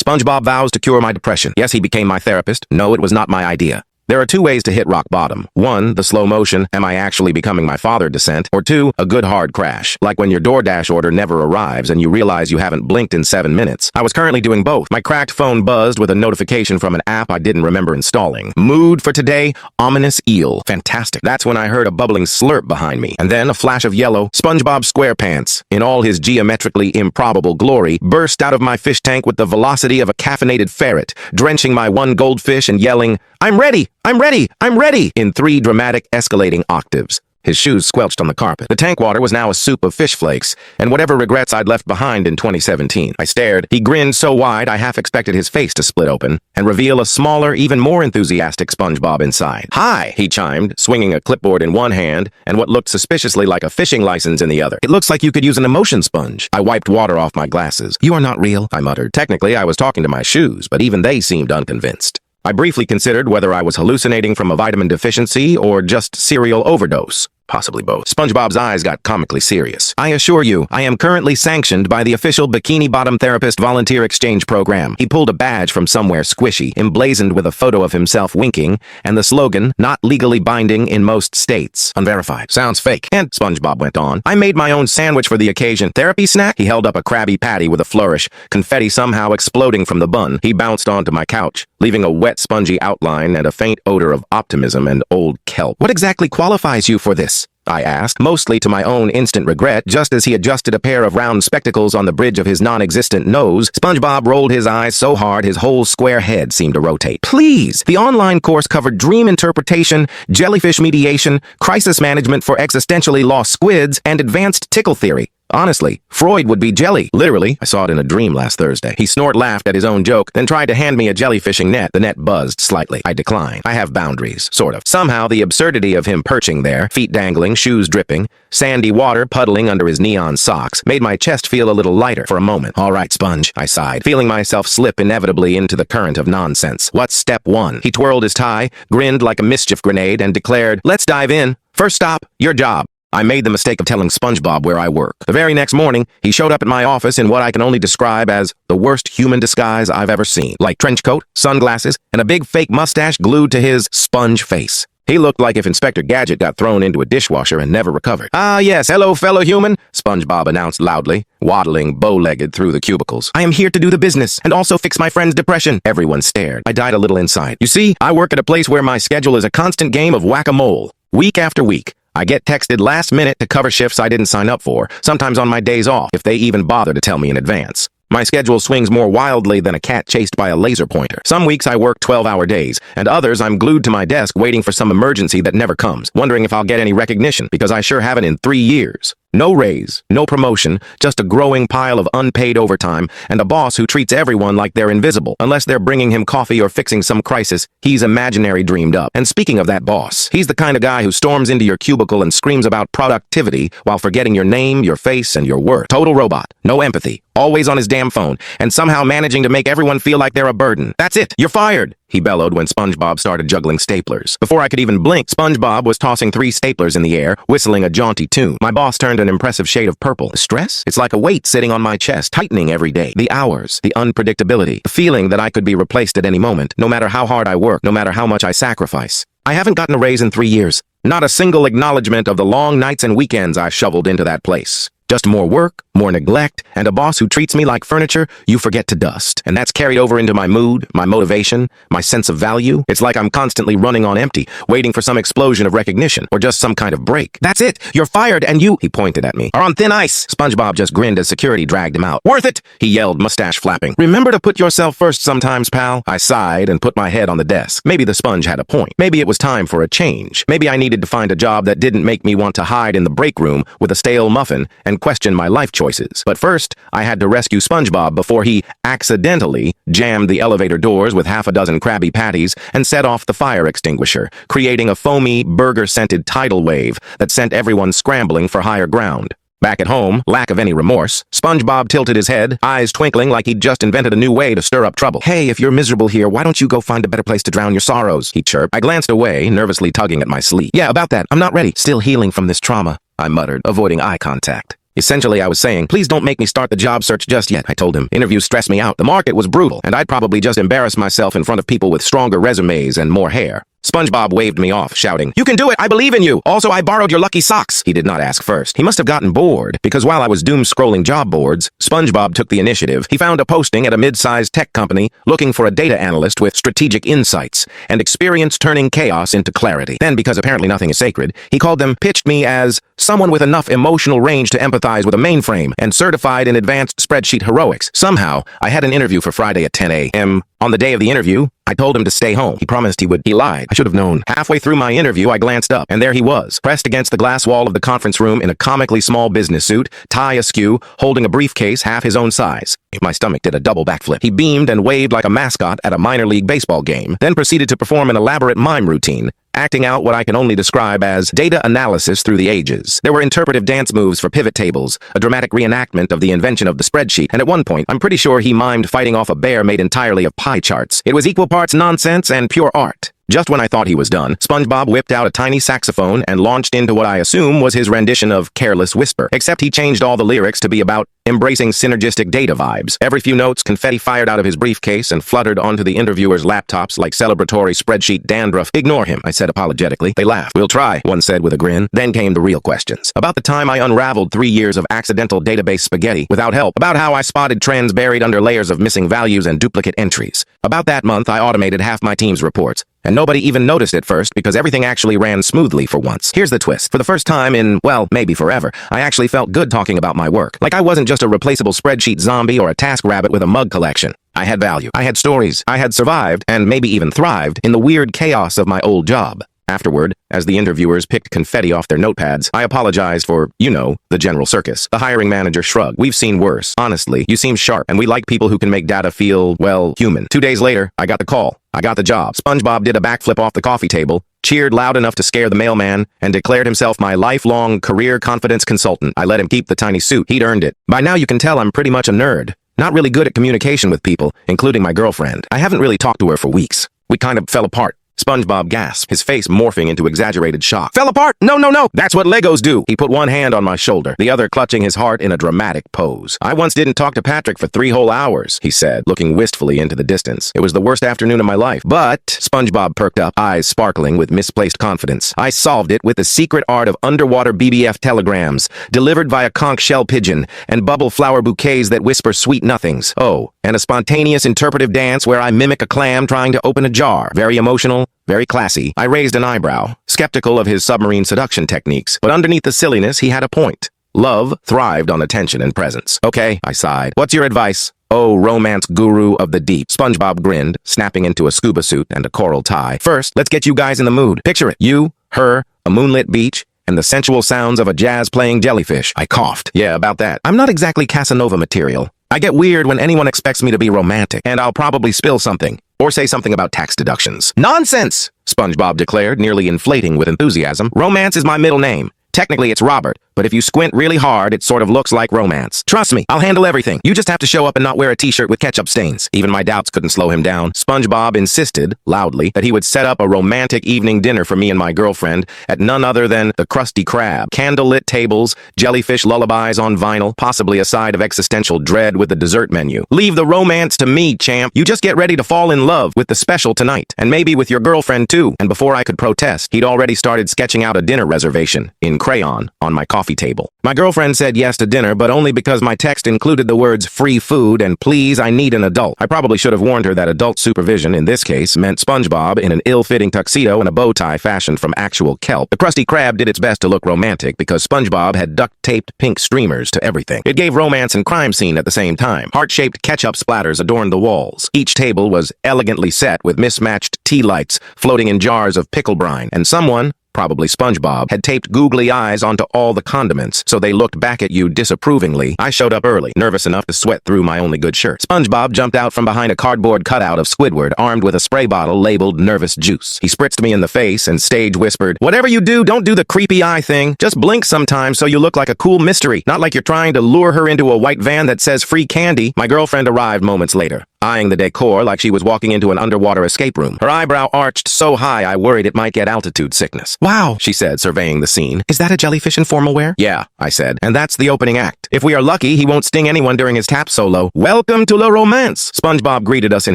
SpongeBob vows to cure my depression. Yes, he became my therapist. No, it was not my idea. There are two ways to hit rock bottom. One, the slow motion, am I actually becoming my father descent? Or two, a good hard crash, like when your DoorDash order never arrives and you realize you haven't blinked in 7 minutes. I was currently doing both. My cracked phone buzzed with a notification from an app I didn't remember installing. Mood for today, ominous eel. Fantastic. That's when I heard a bubbling slurp behind me. And then a flash of yellow, SpongeBob SquarePants, in all his geometrically improbable glory, burst out of my fish tank with the velocity of a caffeinated ferret, drenching my one goldfish and yelling, "I'm ready! I'm ready! I'm ready!" in 3 dramatic escalating octaves. His shoes squelched on the carpet. The tank water was now a soup of fish flakes, and whatever regrets I'd left behind in 2017. I stared. He grinned so wide I half expected his face to split open and reveal a smaller, even more enthusiastic SpongeBob inside. "Hi," he chimed, swinging a clipboard in one hand and what looked suspiciously like a fishing license in the other. "It looks like you could use an emotion sponge." I wiped water off my glasses. "You are not real," I muttered. Technically, I was talking to my shoes, but even they seemed unconvinced. I briefly considered whether I was hallucinating from a vitamin deficiency or just cereal overdose. Possibly both. SpongeBob's eyes got comically serious. "I assure you, I am currently sanctioned by the official Bikini Bottom Therapist Volunteer Exchange Program." He pulled a badge from somewhere squishy, emblazoned with a photo of himself winking, and the slogan, "Not legally binding in most states." Unverified. "Sounds fake." "And," SpongeBob went on, "I made my own sandwich for the occasion." "Therapy snack?" He held up a Krabby Patty with a flourish, confetti somehow exploding from the bun. He bounced onto my couch, leaving a wet, spongy outline and a faint odor of optimism and old kelp. "What exactly qualifies you for this?" I asked, mostly to my own instant regret. Just as he adjusted a pair of round spectacles on the bridge of his non-existent nose, SpongeBob rolled his eyes so hard his whole square head seemed to rotate. "Please! The online course covered dream interpretation, jellyfish mediation, crisis management for existentially lost squids, and advanced tickle theory. Honestly, Freud would be jelly. Literally, I saw it in a dream last Thursday." He laughed at his own joke, then tried to hand me a jellyfishing net. The net buzzed slightly. I declined. I have boundaries, sort of. Somehow, the absurdity of him perching there, feet dangling, shoes dripping, sandy water puddling under his neon socks, made my chest feel a little lighter for a moment. "All right, Sponge," I sighed, feeling myself slip inevitably into the current of nonsense. "What's step 1? He twirled his tie, grinned like a mischief grenade, and declared, "Let's dive in. First stop, your job." I made the mistake of telling SpongeBob where I work. The very next morning, he showed up at my office in what I can only describe as the worst human disguise I've ever seen. Like trench coat, sunglasses, and a big fake mustache glued to his sponge face. He looked like if Inspector Gadget got thrown into a dishwasher and never recovered. "Ah, yes, hello, fellow human," SpongeBob announced loudly, waddling bow-legged through the cubicles. "I am here to do the business and also fix my friend's depression." Everyone stared. I died a little inside. "You see, I work at a place where my schedule is a constant game of whack-a-mole. Week after week. I get texted last minute to cover shifts I didn't sign up for, sometimes on my days off, if they even bother to tell me in advance. My schedule swings more wildly than a cat chased by a laser pointer. Some weeks I work 12-hour days, and others I'm glued to my desk waiting for some emergency that never comes, wondering if I'll get any recognition, because I sure haven't in 3 years. No raise, no promotion, just a growing pile of unpaid overtime, and a boss who treats everyone like they're invisible. Unless they're bringing him coffee or fixing some crisis, he's imaginary dreamed up. And speaking of that boss, he's the kind of guy who storms into your cubicle and screams about productivity while forgetting your name, your face, and your worth. Total robot, no empathy, always on his damn phone, and somehow managing to make everyone feel like they're a burden. "That's it, you're fired," he bellowed when SpongeBob started juggling staplers. Before I could even blink, SpongeBob was tossing 3 staplers in the air, whistling a jaunty tune. My boss turned an impressive shade of purple. Stress? It's like a weight sitting on my chest, tightening every day. The hours, the unpredictability, the feeling that I could be replaced at any moment, no matter how hard I work, no matter how much I sacrifice. I haven't gotten a raise in 3 years. Not a single acknowledgement of the long nights and weekends I shoveled into that place. Just more work, more neglect, and a boss who treats me like furniture you forget to dust. And that's carried over into my mood, my motivation, my sense of value. It's like I'm constantly running on empty, waiting for some explosion of recognition, or just some kind of break. "That's it! You're fired, and you," he pointed at me, "are on thin ice." SpongeBob just grinned as security dragged him out. "Worth it!" he yelled, mustache flapping. "Remember to put yourself first sometimes, pal." I sighed and put my head on the desk. Maybe the sponge had a point. Maybe it was time for a change. Maybe I needed to find a job that didn't make me want to hide in the break room with a stale muffin and question my life choices. But first, I had to rescue SpongeBob before he accidentally jammed the elevator doors with half a dozen Krabby Patties and set off the fire extinguisher, creating a foamy, burger-scented tidal wave that sent everyone scrambling for higher ground. Back at home, lack of any remorse, SpongeBob tilted his head, eyes twinkling like he'd just invented a new way to stir up trouble. "Hey, if you're miserable here, why don't you go find a better place to drown your sorrows?" he chirped. I glanced away, nervously tugging at my sleeve. "Yeah, about that. I'm not ready. Still healing from this trauma," I muttered, avoiding eye contact. Essentially, I was saying, please don't make me start the job search just yet, I told him. Interviews stressed me out. The market was brutal, and I'd probably just embarrass myself in front of people with stronger resumes and more hair. SpongeBob waved me off, shouting, "You can do it! I believe in you! Also, I borrowed your lucky socks!" He did not ask first. He must have gotten bored, because while I was doom-scrolling job boards, SpongeBob took the initiative. He found a posting at a mid-sized tech company looking for a data analyst with strategic insights and experience turning chaos into clarity. Then, because apparently nothing is sacred, he called them, pitched me as someone with enough emotional range to empathize with a mainframe and certified in advanced spreadsheet heroics. Somehow, I had an interview for Friday at 10 a.m. On the day of the interview, I told him to stay home. He promised he would. He lied. I should have known. Halfway through my interview, I glanced up, and there he was, pressed against the glass wall of the conference room in a comically small business suit, tie askew, holding a briefcase half his own size. My stomach did a double backflip. He beamed and waved like a mascot at a minor league baseball game, then proceeded to perform an elaborate mime routine, acting out what I can only describe as data analysis through the ages. There were interpretive dance moves for pivot tables, a dramatic reenactment of the invention of the spreadsheet, and at one point, I'm pretty sure he mimed fighting off a bear made entirely of pie charts. It was equal parts nonsense and pure art. Just when I thought he was done, SpongeBob whipped out a tiny saxophone and launched into what I assume was his rendition of Careless Whisper, except he changed all the lyrics to be about embracing synergistic data vibes. Every few notes, confetti fired out of his briefcase and fluttered onto the interviewers' laptops like celebratory spreadsheet dandruff. "Ignore him," I said apologetically. They laughed. "We'll try," one said with a grin. Then came the real questions. About the time I unraveled 3 years of accidental database spaghetti without help. About how I spotted trends buried under layers of missing values and duplicate entries. About that month I automated half my team's reports, and nobody even noticed at first because everything actually ran smoothly for once. Here's the twist. For the first time in, well, maybe forever, I actually felt good talking about my work. Like I wasn't just a replaceable spreadsheet zombie or a task rabbit with a mug collection. I had value. I had stories. I had survived, and maybe even thrived, in the weird chaos of my old job. Afterward, as the interviewers picked confetti off their notepads, I apologized for, the general circus. The hiring manager shrugged. "We've seen worse. Honestly, you seem sharp, and we like people who can make data feel, well, human." 2 days later, I got the call. I got the job. SpongeBob did a backflip off the coffee table, cheered loud enough to scare the mailman, and declared himself my lifelong career confidence consultant. I let him keep the tiny suit. He'd earned it. By now you can tell I'm pretty much a nerd. Not really good at communication with people, including my girlfriend. I haven't really talked to her for weeks. We kind of fell apart. SpongeBob gasped, his face morphing into exaggerated shock. "Fell apart? No, no, no! That's what Legos do!" He put one hand on my shoulder, the other clutching his heart in a dramatic pose. "I once didn't talk to Patrick for 3 whole hours," he said, looking wistfully into the distance. "It was the worst afternoon of my life. But," SpongeBob perked up, eyes sparkling with misplaced confidence, "I solved it with the secret art of underwater BBF telegrams, delivered via conch shell pigeon, and bubble flower bouquets that whisper sweet nothings. Oh, and a spontaneous interpretive dance where I mimic a clam trying to open a jar. Very emotional, very classy." I raised an eyebrow, skeptical of his submarine seduction techniques, but underneath the silliness, he had a point. Love thrived on attention and presence. "Okay," I sighed. "What's your advice?" "Oh, romance guru of the deep." SpongeBob grinned, snapping into a scuba suit and a coral tie. "First, let's get you guys in the mood. Picture it. You, her, a moonlit beach, and the sensual sounds of a jazz-playing jellyfish." I coughed. "Yeah, about that. I'm not exactly Casanova material. I get weird when anyone expects me to be romantic, and I'll probably spill something. Or say something about tax deductions." "Nonsense!" SpongeBob declared, nearly inflating with enthusiasm. "Romance is my middle name. Technically, it's Robert, but if you squint really hard, it sort of looks like romance. Trust me, I'll handle everything. You just have to show up and not wear a t-shirt with ketchup stains." Even my doubts couldn't slow him down. SpongeBob insisted, loudly, that he would set up a romantic evening dinner for me and my girlfriend at none other than the Krusty Krab. Candlelit tables, jellyfish lullabies on vinyl, possibly a side of existential dread with the dessert menu. "Leave the romance to me, champ. You just get ready to fall in love with the special tonight, and maybe with your girlfriend too." And before I could protest, he'd already started sketching out a dinner reservation, in crayon, on my coffee table. My girlfriend said yes to dinner, but only because my text included the words "free food" and "please, I need an adult." I probably should have warned her that adult supervision, in this case, meant SpongeBob in an ill-fitting tuxedo and a bow tie fashioned from actual kelp. The Krusty Krab did its best to look romantic because SpongeBob had duct-taped pink streamers to everything. It gave romance and crime scene at the same time. Heart-shaped ketchup splatters adorned the walls. Each table was elegantly set with mismatched tea lights floating in jars of pickle brine, and someone, probably SpongeBob, had taped googly eyes onto all the condiments, so they looked back at you disapprovingly. I showed up early, nervous enough to sweat through my only good shirt. SpongeBob jumped out from behind a cardboard cutout of Squidward, armed with a spray bottle labeled Nervous Juice. He spritzed me in the face and stage whispered, "Whatever you do, don't do the creepy eye thing. Just blink sometimes so you look like a cool mystery, not like you're trying to lure her into a white van that says free candy." My girlfriend arrived moments later. eyeing the decor like she was walking into an underwater escape room. Her eyebrow arched so high I worried it might get altitude sickness. "Wow," she said, surveying the scene. "Is that a jellyfish in formal wear?" "Yeah," I said, "and that's the opening act. If we are lucky, he won't sting anyone during his tap solo." "Welcome to la romance," SpongeBob greeted us in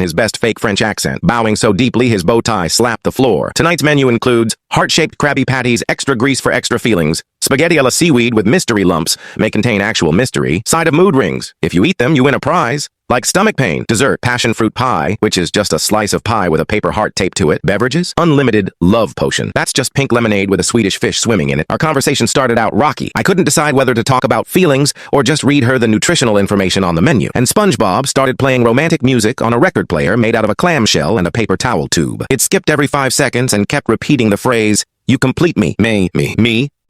his best fake French accent, bowing so deeply his bow tie slapped the floor. Tonight's menu includes heart-shaped Krabby Patties, extra grease for extra feelings. Spaghetti a la seaweed with mystery lumps, may contain actual mystery. Side of mood rings. If you eat them, you win a prize. Like stomach pain. Dessert, passion fruit pie, which is just a slice of pie with a paper heart taped to it. Beverages, unlimited love potion. That's just pink lemonade with a Swedish fish swimming in it. Our conversation started out rocky. I couldn't decide whether to talk about feelings or just read her the nutritional information on the menu. And SpongeBob started playing romantic music on a record player made out of a clamshell and a paper towel tube. It skipped every 5 seconds and kept repeating the phrase, "You complete me."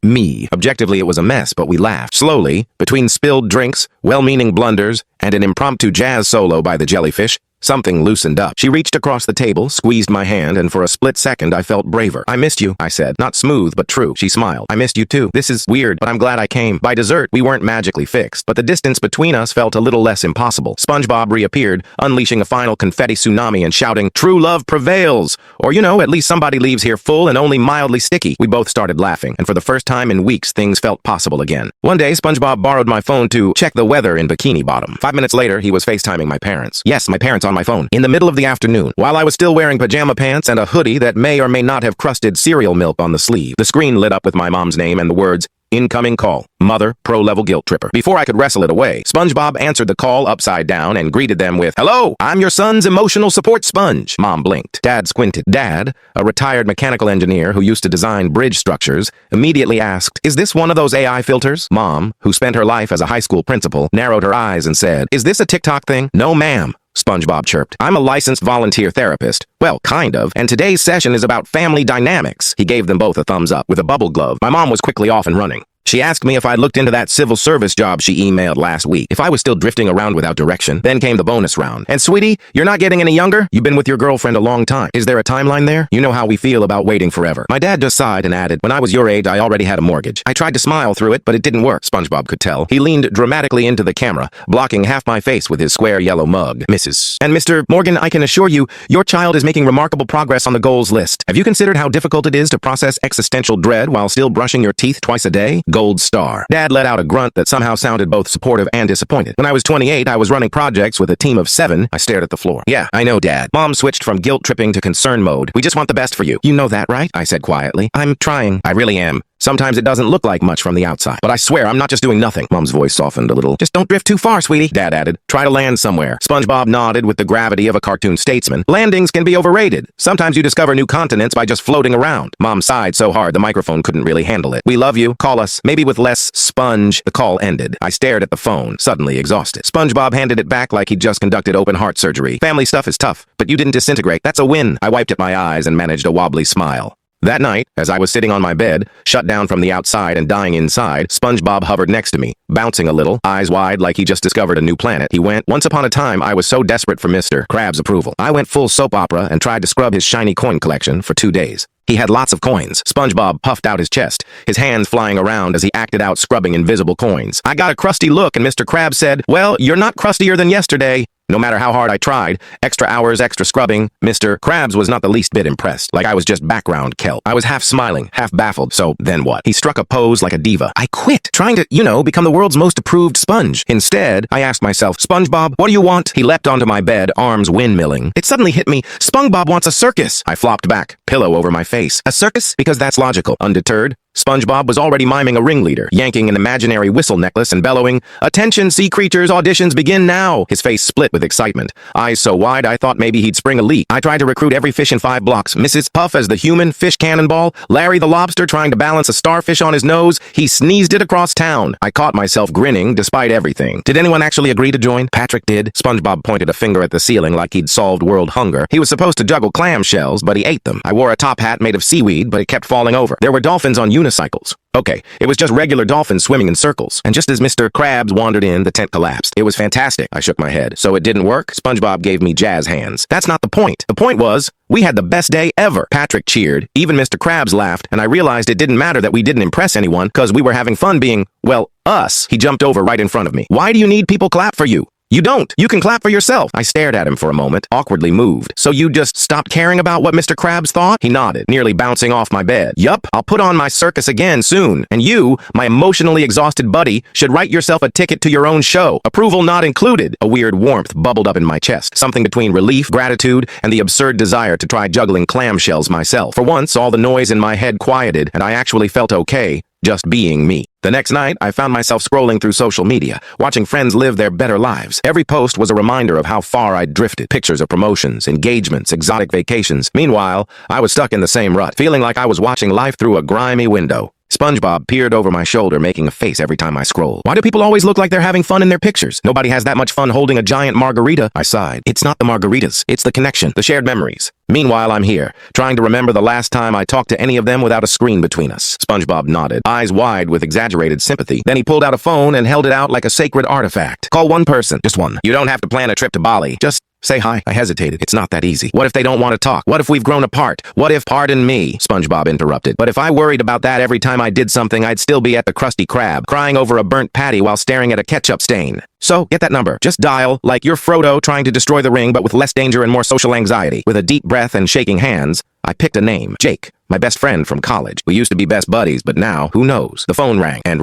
Me. Objectively, it was a mess, but we laughed. Slowly, between spilled drinks, well-meaning blunders, and an impromptu jazz solo by the jellyfish, something loosened up. She reached across the table, squeezed my hand, and for a split second I felt braver. "I missed you," I said. Not smooth, but true. She smiled. "I missed you too. This is weird, but I'm glad I came." By dessert, we weren't magically fixed, but the distance between us felt a little less impossible. SpongeBob reappeared, unleashing a final confetti tsunami and shouting, "True love prevails!" Or, at least somebody leaves here full and only mildly sticky. We both started laughing, and for the first time in weeks, things felt possible again. One day, SpongeBob borrowed my phone to check the weather in Bikini Bottom. 5 minutes later, he was FaceTiming my parents. Yes, my parents on my phone. In the middle of the afternoon, while I was still wearing pajama pants and a hoodie that may or may not have crusted cereal milk on the sleeve. The screen lit up with my mom's name and the words, "Incoming call. Mother, pro-level guilt tripper." Before I could wrestle it away, SpongeBob answered the call upside down and greeted them with, "Hello, I'm your son's emotional support sponge." Mom blinked. Dad squinted. Dad, a retired mechanical engineer who used to design bridge structures, immediately asked, "Is this one of those AI filters?" Mom, who spent her life as a high school principal, narrowed her eyes and said, "Is this a TikTok thing?" "No, ma'am," SpongeBob chirped. "I'm a licensed volunteer therapist. Well, kind of. And today's session is about family dynamics." He gave them both a thumbs up with a bubble glove. My mom was quickly off and running. She asked me if I'd looked into that civil service job she emailed last week, if I was still drifting around without direction. Then came the bonus round. "And sweetie, you're not getting any younger? You've been with your girlfriend a long time. Is there a timeline there? You know how we feel about waiting forever." My dad just sighed and added, "When I was your age, I already had a mortgage." I tried to smile through it, but it didn't work, SpongeBob could tell. He leaned dramatically into the camera, blocking half my face with his square yellow mug. "Mrs. and Mr. Morgan, I can assure you, your child is making remarkable progress on the goals list. Have you considered how difficult it is to process existential dread while still brushing your teeth twice a day? Gold star." Dad let out a grunt that somehow sounded both supportive and disappointed. "When I was 28, I was running projects with a team of 7. I stared at the floor. "Yeah, I know, Dad." Mom switched from guilt-tripping to concern mode. "We just want the best for you. You know that, right?" I said quietly. "I'm trying." "I really am. Sometimes it doesn't look like much from the outside. But I swear I'm not just doing nothing." Mom's voice softened a little. "Just don't drift too far, sweetie," Dad added. "Try to land somewhere." SpongeBob nodded with the gravity of a cartoon statesman. "Landings can be overrated. Sometimes you discover new continents by just floating around." Mom sighed so hard the microphone couldn't really handle it. "We love you. Call us. Maybe with less sponge." The call ended. I stared at the phone, suddenly exhausted. SpongeBob handed it back like he'd just conducted open heart surgery. "Family stuff is tough, but you didn't disintegrate. That's a win." I wiped at my eyes and managed a wobbly smile. That night, as I was sitting on my bed, shut down from the outside and dying inside, SpongeBob hovered next to me, bouncing a little, eyes wide like he just discovered a new planet. He went, "Once upon a time, I was so desperate for Mr. Krabs' approval. I went full soap opera and tried to scrub his shiny coin collection for 2 days. He had lots of coins." SpongeBob puffed out his chest, his hands flying around as he acted out scrubbing invisible coins. "I got a crusty look and Mr. Krabs said, 'Well, you're not crustier than yesterday.' No matter how hard I tried, extra hours, extra scrubbing, Mr. Krabs was not the least bit impressed. Like I was just background kelp. I was half smiling, half baffled. So then what? He struck a pose like a diva. I quit trying to, become the world's most approved sponge. Instead, I asked myself, "SpongeBob, what do you want?" He leapt onto my bed, arms windmilling. It suddenly hit me. SpongeBob wants a circus. I flopped back, pillow over my face. A circus? Because that's logical. Undeterred, SpongeBob was already miming a ringleader, yanking an imaginary whistle necklace and bellowing, "Attention, sea creatures, auditions begin now!" His face split with excitement, eyes so wide I thought maybe he'd spring a leak. I tried to recruit every fish in 5 blocks. Mrs. Puff as the human fish cannonball, Larry the lobster trying to balance a starfish on his nose. He sneezed it across town. I caught myself grinning despite everything. Did anyone actually agree to join? Patrick did. SpongeBob pointed a finger at the ceiling like he'd solved world hunger. He was supposed to juggle clam shells, but he ate them. I wore a top hat made of seaweed, but it kept falling over. There were dolphins on unicycles. Okay, it was just regular dolphins swimming in circles. And just as Mr. Krabs wandered in, the tent collapsed. It was fantastic. I shook my head. So it didn't work? SpongeBob gave me jazz hands. That's not the point. The point was, we had the best day ever. Patrick cheered. Even Mr. Krabs laughed, and I realized it didn't matter that we didn't impress anyone, because we were having fun being, well, us. He jumped over right in front of me. "Why do you need people clap for you?" You don't. You can clap for yourself. I stared at him for a moment, awkwardly moved. So you just stopped caring about what Mr. Krabs thought? He nodded, nearly bouncing off my bed. Yup, I'll put on my circus again soon. And you, my emotionally exhausted buddy, should write yourself a ticket to your own show. Approval not included. A weird warmth bubbled up in my chest, something between relief, gratitude, and the absurd desire to try juggling clamshells myself. For once, all the noise in my head quieted, and I actually felt okay, just being me. The next night, I found myself scrolling through social media, watching friends live their better lives. Every post was a reminder of how far I'd drifted. Pictures of promotions, engagements, exotic vacations. Meanwhile, I was stuck in the same rut, feeling like I was watching life through a grimy window. SpongeBob peered over my shoulder, making a face every time I scroll. Why do people always look like they're having fun in their pictures? Nobody has that much fun holding a giant margarita. I sighed. It's not the margaritas. It's the connection, the shared memories. Meanwhile, I'm here, trying to remember the last time I talked to any of them without a screen between us. SpongeBob nodded, eyes wide with exaggerated sympathy. Then he pulled out a phone and held it out like a sacred artifact. Call one person. Just one. You don't have to plan a trip to Bali. Just say hi. I hesitated. It's not that easy. What if they don't want to talk? What if we've grown apart? What if, pardon me, SpongeBob interrupted. But if I worried about that every time I did something, I'd still be at the Krusty Krab, crying over a burnt patty while staring at a ketchup stain. So, get that number. Just dial, like you're Frodo trying to destroy the ring, but with less danger and more social anxiety. With a deep breath and shaking hands, I picked a name. Jake. My best friend from college. We used to be best buddies, but now, who knows? The phone rang, and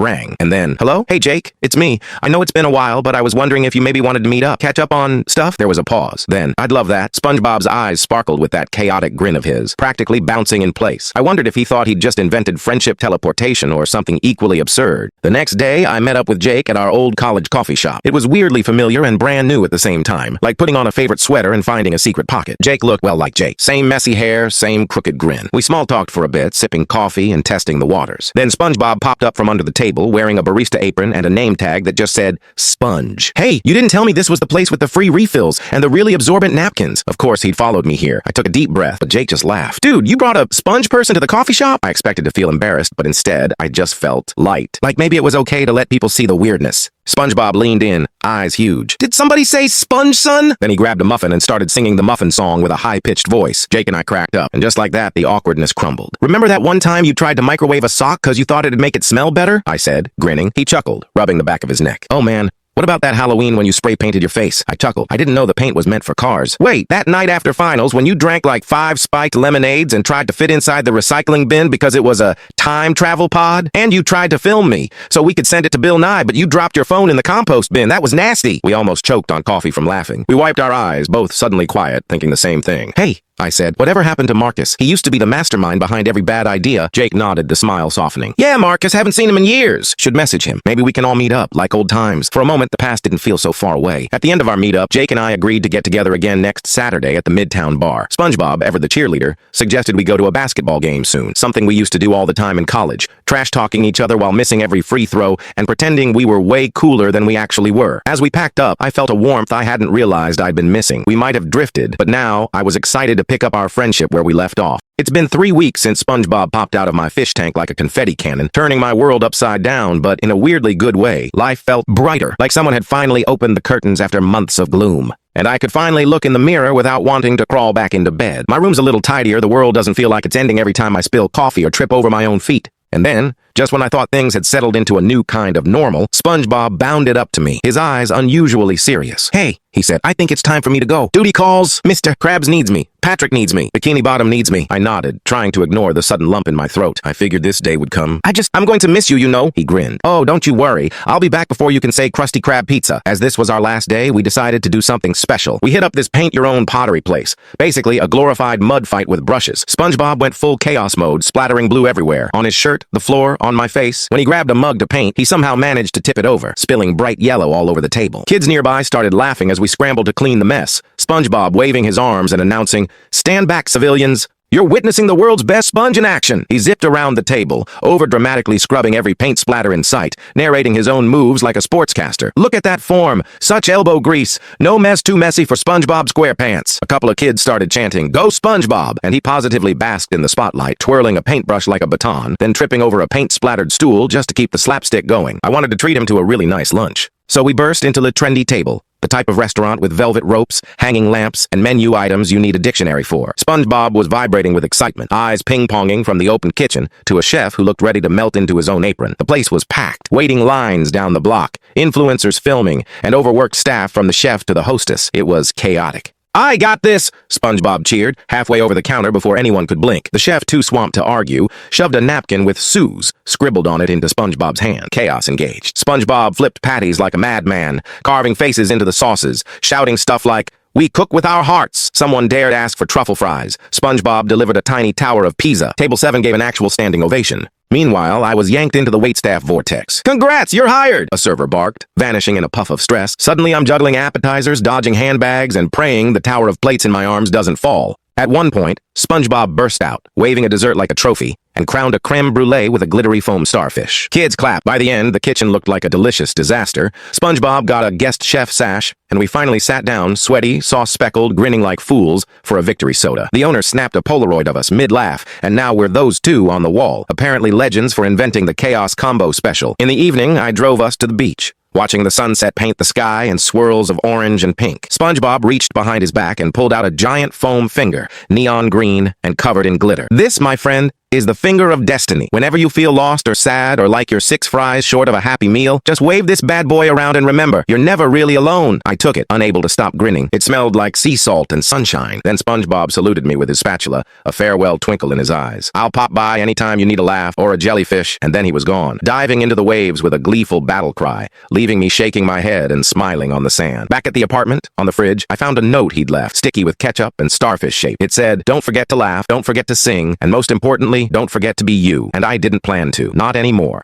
then, hello? Hey, Jake, it's me. I know it's been a while, but I was wondering if you maybe wanted to meet up, catch up on stuff? There was a pause. Then, I'd love that. SpongeBob's eyes sparkled with that chaotic grin of his, practically bouncing in place. I wondered if he thought he'd just invented friendship teleportation or something equally absurd. The next day, I met up with Jake at our old college coffee shop. It was weirdly familiar and brand new at the same time, like putting on a favorite sweater and finding a secret pocket. Jake looked, well, like Jake. Same messy hair, same crooked grin. We small-talked for a bit, sipping coffee and testing the waters. Then SpongeBob popped up from under the table, wearing a barista apron and a name tag that just said, Sponge. Hey, you didn't tell me this was the place with the free refills and the really absorbent napkins. Of course, he'd followed me here. I took a deep breath, but Jake just laughed. Dude, you brought a sponge person to the coffee shop? I expected to feel embarrassed, but instead, I just felt light. Like maybe it was okay to let people see the weirdness. SpongeBob leaned in, eyes huge. Did somebody say sponge, son? Then he grabbed a muffin and started singing the muffin song with a high-pitched voice. Jake and I cracked up, and just like that, the awkwardness crumbled. Remember that one time you tried to microwave a sock because you thought it'd make it smell better? I said, grinning. He chuckled, rubbing the back of his neck. Oh man. What about that Halloween when you spray painted your face? I chuckled. I didn't know the paint was meant for cars. Wait, that night after finals when you drank like 5 spiked lemonades and tried to fit inside the recycling bin because it was a time travel pod? And you tried to film me so we could send it to Bill Nye, but you dropped your phone in the compost bin. That was nasty. We almost choked on coffee from laughing. We wiped our eyes, both suddenly quiet, thinking the same thing. Hey, I said, whatever happened to Marcus? He used to be the mastermind behind every bad idea. Jake nodded, the smile softening. Yeah, Marcus, haven't seen him in years. Should message him. Maybe we can all meet up, like old times. For a moment, the past didn't feel so far away. At the end of our meetup, Jake and I agreed to get together again next Saturday at the Midtown Bar. SpongeBob, ever the cheerleader, suggested we go to a basketball game soon, something we used to do all the time in college, trash-talking each other while missing every free throw and pretending we were way cooler than we actually were. As we packed up, I felt a warmth I hadn't realized I'd been missing. We might have drifted, but now I was excited to pick up our friendship where we left off. It's been 3 weeks since SpongeBob popped out of my fish tank like a confetti cannon, turning my world upside down, but in a weirdly good way. Life felt brighter, like someone had finally opened the curtains after months of gloom. And I could finally look in the mirror without wanting to crawl back into bed. My room's a little tidier, the world doesn't feel like it's ending every time I spill coffee or trip over my own feet. And then, just when I thought things had settled into a new kind of normal, SpongeBob bounded up to me, his eyes unusually serious. Hey, he said, I think it's time for me to go. Duty calls. Mr. Krabs needs me. Patrick needs me. Bikini Bottom needs me. I nodded, trying to ignore the sudden lump in my throat. I figured this day would come. I'm going to miss you, you know. He grinned. Oh, don't you worry. I'll be back before you can say Krusty Krab pizza. As this was our last day, we decided to do something special. We hit up this paint-your-own pottery place. Basically, a glorified mud fight with brushes. SpongeBob went full chaos mode, splattering blue everywhere. On his shirt, the floor, on my face. When he grabbed a mug to paint, he somehow managed to tip it over, spilling bright yellow all over the table. Kids nearby started laughing as we scrambled to clean the mess. SpongeBob waving his arms and announcing, "Stand back, civilians. You're witnessing the world's best sponge in action." He zipped around the table, over-dramatically scrubbing every paint splatter in sight, narrating his own moves like a sportscaster. Look at that form. Such elbow grease. No mess too messy for SpongeBob SquarePants. A couple of kids started chanting, "Go SpongeBob!" And he positively basked in the spotlight, twirling a paintbrush like a baton, then tripping over a paint-splattered stool just to keep the slapstick going. I wanted to treat him to a really nice lunch. So we burst into the trendy table. the type of restaurant with velvet ropes, hanging lamps, and menu items you need a dictionary for. SpongeBob was vibrating with excitement, eyes ping-ponging from the open kitchen to a chef who looked ready to melt into his own apron. The place was packed, waiting lines down the block, influencers filming, and overworked staff from the chef to the hostess. It was chaotic. "I got this!" SpongeBob cheered, halfway over the counter before anyone could blink. The chef, too swamped to argue, shoved a napkin with Sue's scribbled on it into SpongeBob's hand. Chaos engaged. SpongeBob flipped patties like a madman, carving faces into the sauces, shouting stuff like, "We cook with our hearts." Someone dared ask for truffle fries. SpongeBob delivered a tiny tower of pizza. Table 7 gave an actual standing ovation. Meanwhile, I was yanked into the waitstaff vortex. "Congrats, you're hired!" a server barked, vanishing in a puff of stress. Suddenly, I'm juggling appetizers, dodging handbags, and praying the tower of plates in my arms doesn't fall. At one point, SpongeBob burst out, waving a dessert like a trophy, and crowned a creme brulee with a glittery foam starfish. Kids clapped. By the end, the kitchen looked like a delicious disaster. SpongeBob got a guest chef sash, and we finally sat down, sweaty, sauce-speckled, grinning like fools, for a victory soda. The owner snapped a Polaroid of us mid-laugh, and now we're those two on the wall, apparently legends for inventing the Chaos Combo Special. In the evening, I drove us to the beach, watching the sunset paint the sky in swirls of orange and pink. SpongeBob reached behind his back and pulled out a giant foam finger, neon green and covered in glitter. This, my friend, is the finger of destiny. Whenever you feel lost or sad or like you're 6 fries short of a happy meal, just wave this bad boy around and remember, you're never really alone. I took it, unable to stop grinning. It smelled like sea salt and sunshine. Then SpongeBob saluted me with his spatula, a farewell twinkle in his eyes. "I'll pop by anytime you need a laugh or a jellyfish," and then he was gone, diving into the waves with a gleeful battle cry, leaving me shaking my head and smiling on the sand. Back at the apartment, on the fridge, I found a note he'd left, sticky with ketchup and starfish shape. It said, "Don't forget to laugh, don't forget to sing, and most importantly, don't forget to be you." And I didn't plan to. Not anymore.